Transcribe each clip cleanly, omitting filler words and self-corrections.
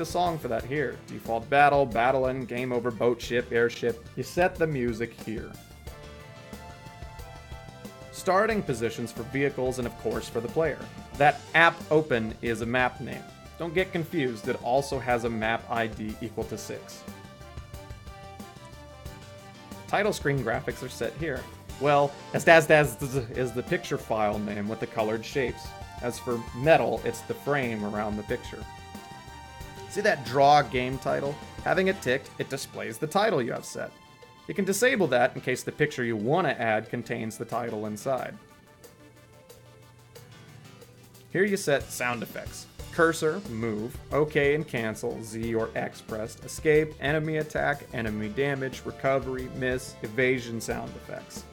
select a song for that here. Default battle, battle end, game over, boat, ship, airship. You set the music here. Starting positions for vehicles and of course for the player. That app open is a map name. Don't get confused, it also has a map ID equal to 6. Title screen graphics are set here. Well, as is the picture file name with the colored shapes. As for metal, it's the frame around the picture. See that draw game title? Having it ticked, it displays the title you have set. You can disable that in case the picture you want to add contains the title inside. Here you set sound effects. Cursor, move, OK and cancel, Z or X pressed, escape, enemy attack, enemy damage, recovery, miss, evasion sound effects.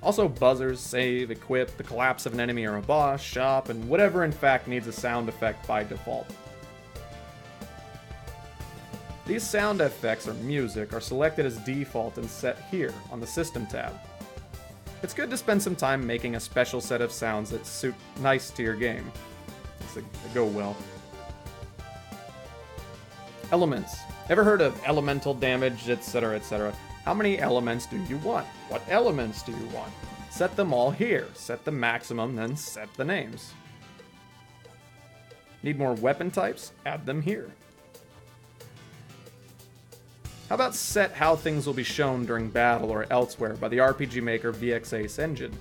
Also buzzers, save, equip, the collapse of an enemy or a boss, shop, and whatever in fact needs a sound effect by default. These sound effects or music are selected as default and set here on the System tab. It's good to spend some time making a special set of sounds that suit nice to your game. They go well. Elements. Ever heard of elemental damage, etc., etc.? How many elements do you want? What elements do you want? Set them all here. Set the maximum, then set the names. Need more weapon types? Add them here. How about set how things will be shown during battle or elsewhere by the RPG Maker VX engine?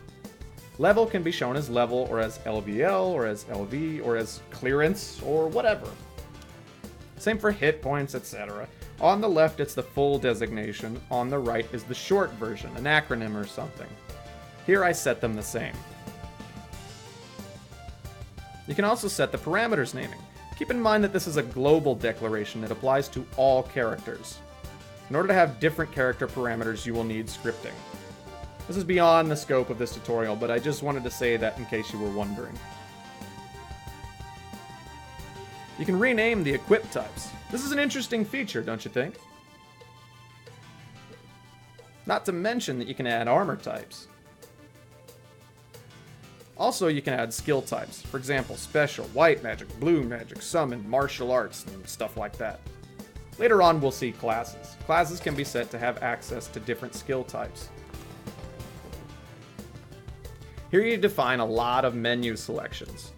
Level can be shown as level, or as LVL, or as LV, or as clearance, or whatever. Same for hit points, etc. On the left, it's the full designation. On the right is the short version, an acronym or something. Here I set them the same. You can also set the parameters naming. Keep in mind that this is a global declaration that applies to all characters. In order to have different character parameters, you will need scripting. This is beyond the scope of this tutorial, but I just wanted to say that in case you were wondering. You can rename the equip types. This is an interesting feature, don't you think? Not to mention that you can add armor types. Also, you can add skill types. For example, special, white magic, blue magic, summon, martial arts, and stuff like that. Later on, we'll see classes. Classes can be set to have access to different skill types. Here you define a lot of menu selections.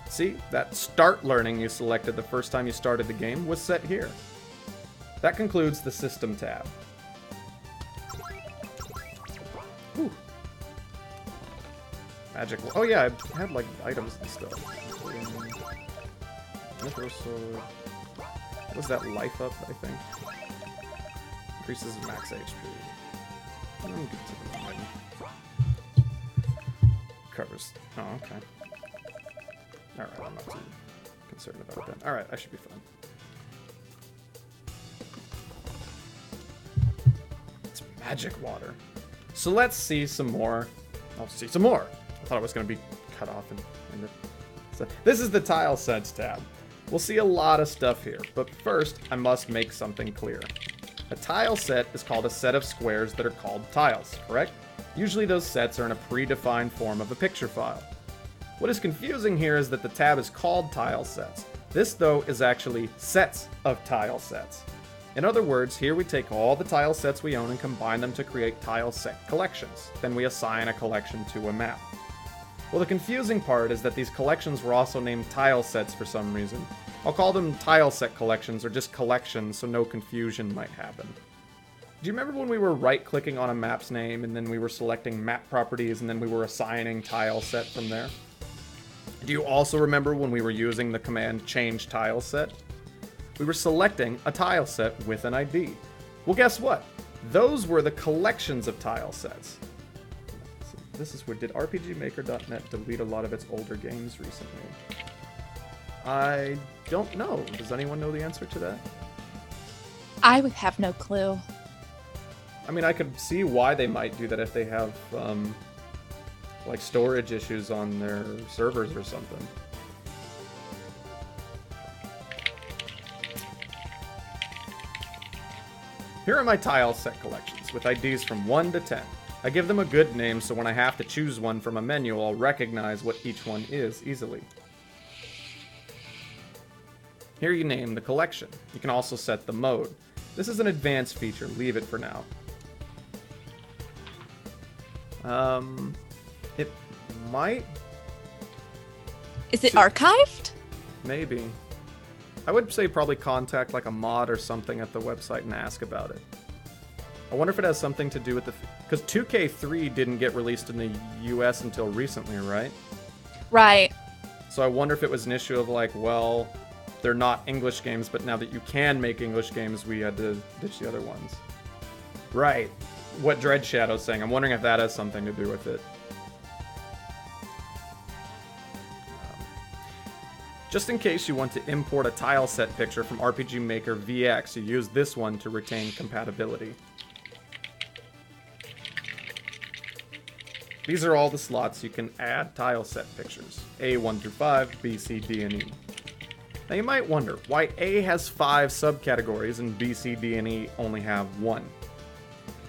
See, that start learning you selected the first time you started the game was set here. That concludes the System tab. Whew. Magic. Oh yeah, I had like items and stuff. What was that, life up, I think? Increases max HP. Let me get to the menu. Covers. Oh, okay. Alright, I'm not too concerned about that. Alright, I should be fine. It's magic water. So let's see some more. I'll see some more. I thought it was going to be cut off. So this is the Tile Sets tab. We'll see a lot of stuff here, but first I must make something clear. A tile set is called a set of squares that are called tiles, correct? Usually those sets are in a predefined form of a picture file. What is confusing here is that the tab is called Tile Sets. This, though, is actually sets of tile sets. In other words, here we take all the tile sets we own and combine them to create tile set collections. Then we assign a collection to a map. Well, the confusing part is that these collections were also named tile sets for some reason. I'll call them tile set collections or just collections so no confusion might happen. Do you remember when we were right-clicking on a map's name and then we were selecting map properties and then we were assigning tile set from there? Do you also remember when we were using the command change tile set? We were selecting a tile set with an ID. Well, guess what? Those were the collections of tile sets. So this is where did RPGMaker.net delete a lot of its older games recently? I don't know. Does anyone know the answer to that? I would have no clue. I mean, I could see why they might do that if they have, like, storage issues on their servers or something. Here are my tile set collections, with IDs from 1 to 10. I give them a good name so when I have to choose one from a menu, I'll recognize what each one is easily. Here you name the collection. You can also set the mode. This is an advanced feature, leave it for now. It might... Is it archived? Maybe. I would say probably contact like a mod or something at the website and ask about it. I wonder if it has something to do with the... Because 2K3 didn't get released in the US until recently, right? Right. So I wonder if it was an issue of like, well, they're not English games, but now that you can make English games, we had to ditch the other ones. Right. What Dreadshadow's saying. I'm wondering if that has something to do with it. Just in case you want to import a tile set picture from RPG Maker VX, you use this one to retain compatibility. These are all the slots you can add tile set pictures. A 1 through 5, B, C, D, and E. Now you might wonder why A has 5 subcategories and B, C, D, and E only have 1.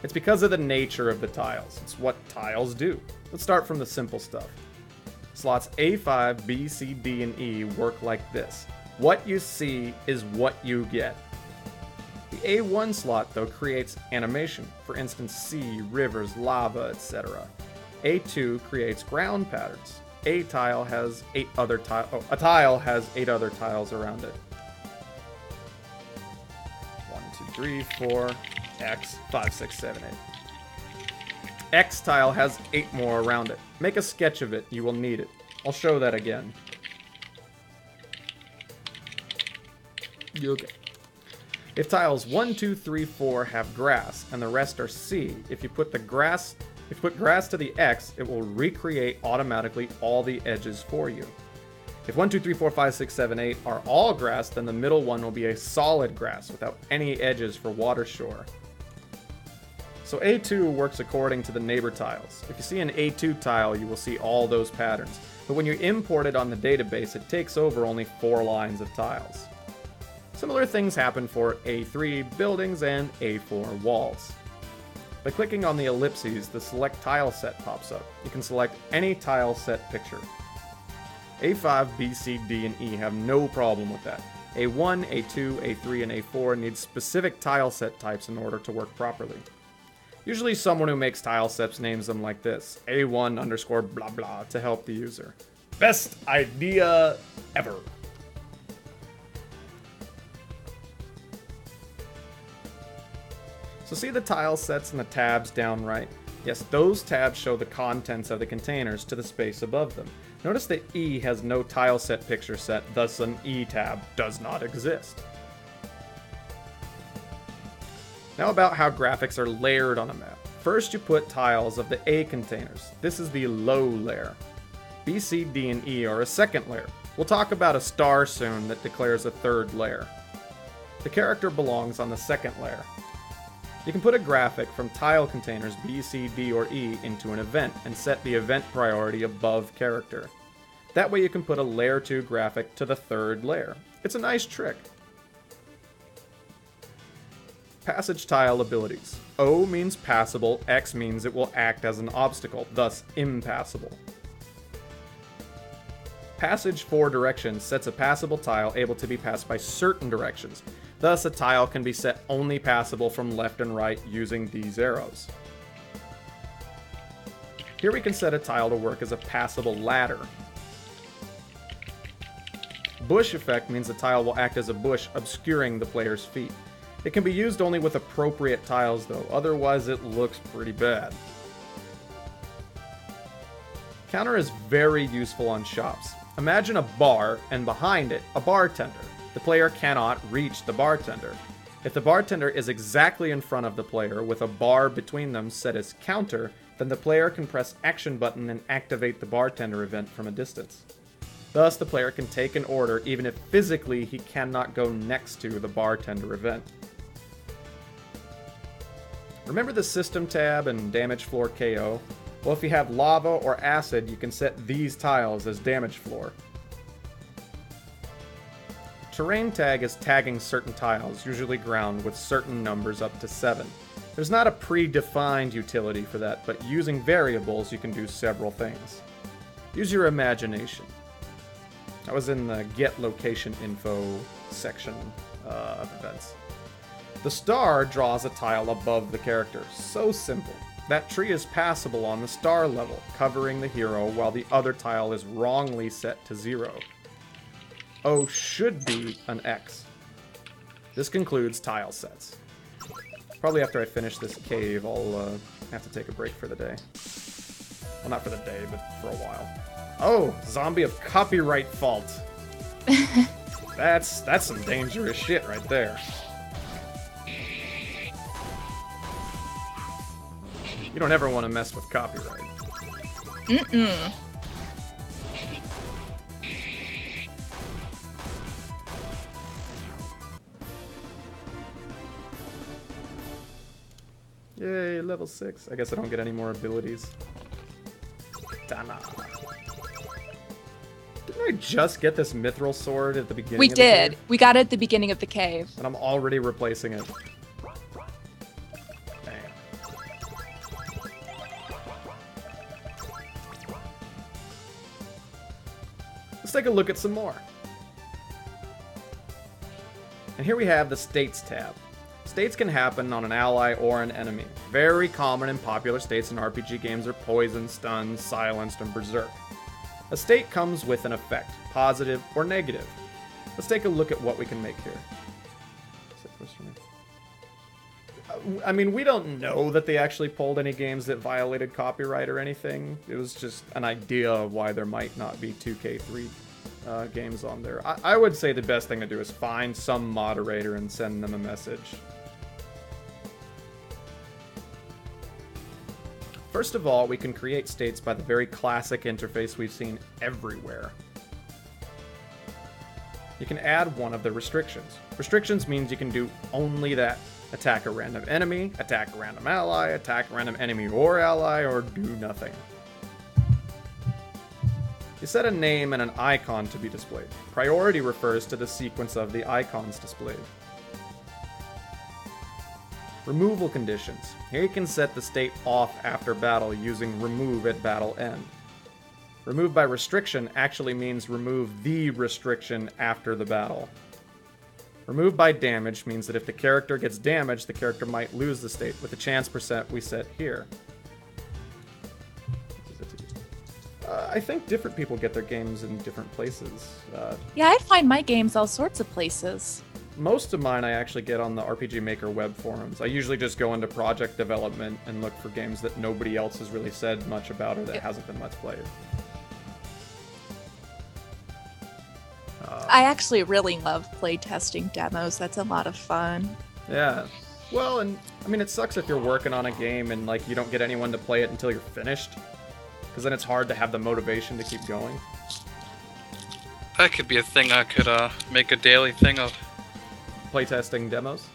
It's because of the nature of the tiles. It's what tiles do. Let's start from the simple stuff. Slots A5, B, C, D, and E work like this. What you see is what you get. The A1 slot, though, creates animation. For instance, sea, rivers, lava, etc. A2 creates ground patterns. A tile has 8 other tiles. Oh, a tile has 8 other tiles around it. 1, 2, 3, 4, X, 5, 6, 7, 8. X tile has 8 more around it. Make a sketch of it. You will need it. I'll show that again. Okay. If tiles 1, 2, 3, 4 have grass and the rest are sea, if you put grass to the X, it will recreate automatically all the edges for you. If 1, 2, 3, 4, 5, 6, 7, 8 are all grass, then the middle one will be a solid grass without any edges for water shore. So A2 works according to the neighbor tiles. If you see an A2 tile, you will see all those patterns. But when you import it on the database, it takes over only 4 lines of tiles. Similar things happen for A3 buildings and A4 walls. By clicking on the ellipses, the select tile set pops up. You can select any tile set picture. A5, B, C, D, and E have no problem with that. A1, A2, A3, and A4 need specific tile set types in order to work properly. Usually someone who makes tile sets names them like this, A1 underscore blah blah, to help the user. Best idea ever. So see the tile sets and the tabs down right? Yes, those tabs show the contents of the containers to the space above them. Notice that E has no tile set picture set, thus an E tab does not exist. Now about how graphics are layered on a map. First you put tiles of the A containers. This is the low layer. B, C, D, and E are a second layer. We'll talk about a star soon that declares a third layer. The character belongs on the second layer. You can put a graphic from tile containers B, C, D, or E into an event and set the event priority above character. That way you can put a layer 2 graphic to the third layer. It's a nice trick. Passage tile abilities. O means passable, X means it will act as an obstacle, thus impassable. Passage 4 directions sets a passable tile able to be passed by certain directions. Thus, a tile can be set only passable from left and right using these arrows. Here we can set a tile to work as a passable ladder. Bush effect means the tile will act as a bush, obscuring the player's feet. It can be used only with appropriate tiles though, otherwise it looks pretty bad. Counter is very useful on shops. Imagine a bar, and behind it, a bartender. The player cannot reach the bartender. If the bartender is exactly in front of the player with a bar between them set as counter, then the player can press action button and activate the bartender event from a distance. Thus, the player can take an order even if physically he cannot go next to the bartender event. Remember the system tab and damage floor KO? Well, if you have lava or acid, you can set these tiles as damage floor. Terrain tag is tagging certain tiles, usually ground, with certain numbers up to 7. There's not a predefined utility for that, but using variables, you can do several things. Use your imagination. That was in the Get Location Info section of events. The star draws a tile above the character. So simple. That tree is passable on the star level, covering the hero, while the other tile is wrongly set to 0. O should be an X. This concludes tile sets. Probably after I finish this cave, I'll have to take a break for the day. Well, not for the day, but for a while. Oh, zombie of copyright fault. That's some dangerous shit right there. You don't ever want to mess with copyright. Mm-mm. Yay, level 6. I guess I don't get any more abilities. Katana. Didn't I just get this mithril sword at the beginning We of the did. cave? We got it at the beginning of the cave. And I'm already replacing it. Damn. Let's take a look at some more. And here we have the States tab. States can happen on an ally or an enemy. Very common and popular states in RPG games are poisoned, stunned, silenced, and berserk. A state comes with an effect, positive or negative. Let's take a look at what we can make here. I mean, we don't know that they actually pulled any games that violated copyright or anything. It was just an idea of why there might not be 2K3 games on there. I would say the best thing to do is find some moderator and send them a message. First of all, we can create states by the very classic interface we've seen everywhere. You can add one of the restrictions. Restrictions means you can do only that. Attack a random enemy, attack a random ally, attack a random enemy or ally, or do nothing. You set a name and an icon to be displayed. Priority refers to the sequence of the icons displayed. Removal conditions. Here you can set the state off after battle using remove at battle end. Remove by restriction actually means remove the restriction after the battle. Remove by damage means that if the character gets damaged, the character might lose the state with the chance percent we set here. I think different people get their games in different places. Yeah, I find my games all sorts of places. Most of mine I actually get on the RPG Maker web forums. I usually just go into project development and look for games that nobody else has really said much about or that hasn't been much played. I actually really love playtesting demos. That's a lot of fun. Yeah. Well, and I mean, it sucks if you're working on a game and like you don't get anyone to play it until you're finished, because then it's hard to have the motivation to keep going. That could be a thing I could make a daily thing of. Playtesting demos?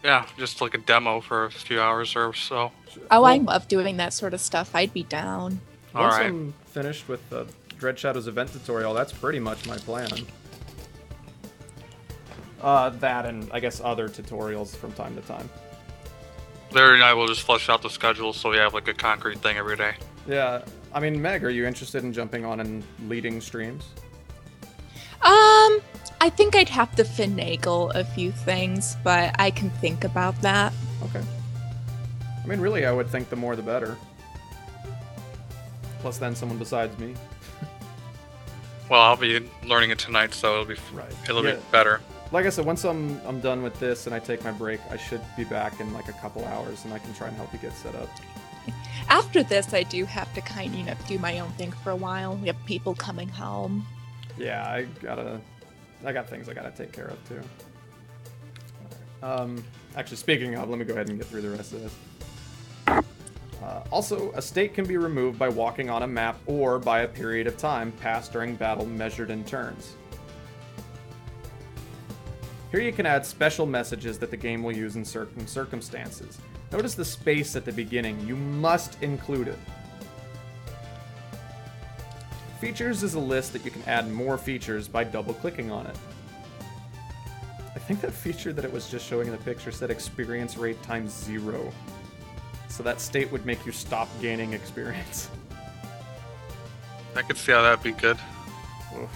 Yeah, just like a demo for a few hours or so. Oh, I love doing that sort of stuff. I'd be down. Once Alright. I'm finished with the Dreadshadow's event tutorial, that's pretty much my plan. That and I guess other tutorials from time to time. Larry and I will just flesh out the schedule so we have like a concrete thing every day. Yeah, I mean, Meg, are you interested in jumping on and leading streams? I think I'd have to finagle a few things, but I can think about that. Okay. I mean, really, I would think the more the better. Plus, then someone besides me. Well, I'll be learning it tonight, so it'll be Yeah. be better. Like I said, once I'm done with this and I take my break, I should be back in like a couple hours, and I can try and help you get set up. After this, I do have to kind of do my own thing for a while. We have people coming home. Yeah, I got things I gotta take care of too. Actually, speaking of, let me go ahead and get through the rest of this. Also, a state can be removed by walking on a map or by a period of time passed during battle measured in turns. Here you can add special messages that the game will use in certain circumstances. Notice the space at the beginning. You must include it. Features is a list that you can add more features by double-clicking on it. I think that feature that it was just showing in the picture said experience rate times 0. So that state would make you stop gaining experience. I could see how that'd be good. Oof.